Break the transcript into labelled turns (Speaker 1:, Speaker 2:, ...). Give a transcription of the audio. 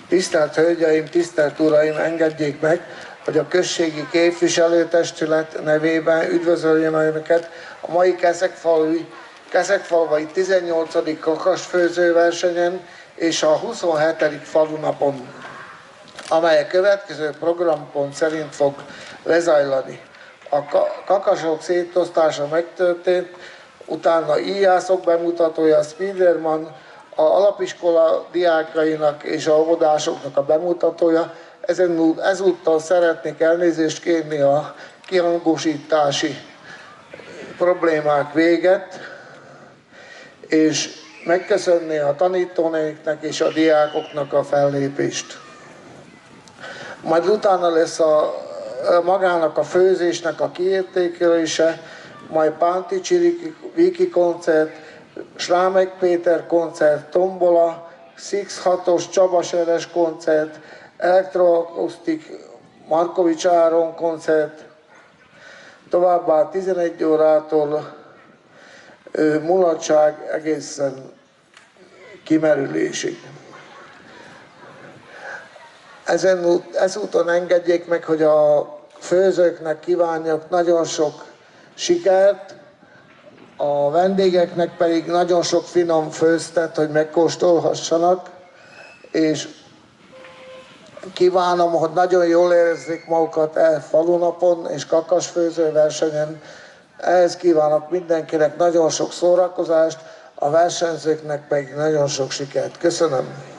Speaker 1: Tisztelt Hölgyeim, tisztelt Uraim, engedjék meg, hogy a községi képviselőtestület nevében üdvözöljem Önöket a mai Keszegfalvai 18. kakasfőzőversenyen és a 27. falunapon, amely a következő programpont szerint fog lezajlani. A kakasok szétosztása megtörtént, utána íjászok bemutatója, Spiderman, a alapiskola diákjainak és a óvodásoknak a bemutatója. Ezúttal szeretnék elnézést kérni a kihangosítási problémák véget, és megköszönni a tanítónéknek és a diákoknak a fellépést. Majd utána lesz magának a főzésnek a kiértékelése, majd Pánti Csiriki Viki koncert, Slámek Péter koncert, tombola, Six 6-os Csaba Seres koncert, elektroakusztik Markovics Áron koncert, továbbá 11 órától mulatság egészen kimerülésig. Ezúton engedjék meg, hogy a főzőknek kívánjak nagyon sok sikert, a vendégeknek pedig nagyon sok finom főztet, hogy megkóstolhassanak, és kívánom, hogy nagyon jól érezzék magukat falunapon és kakasfőzőversenyen. Ehhez kívánok mindenkinek nagyon sok szórakozást, a versenyzőknek pedig nagyon sok sikert. Köszönöm!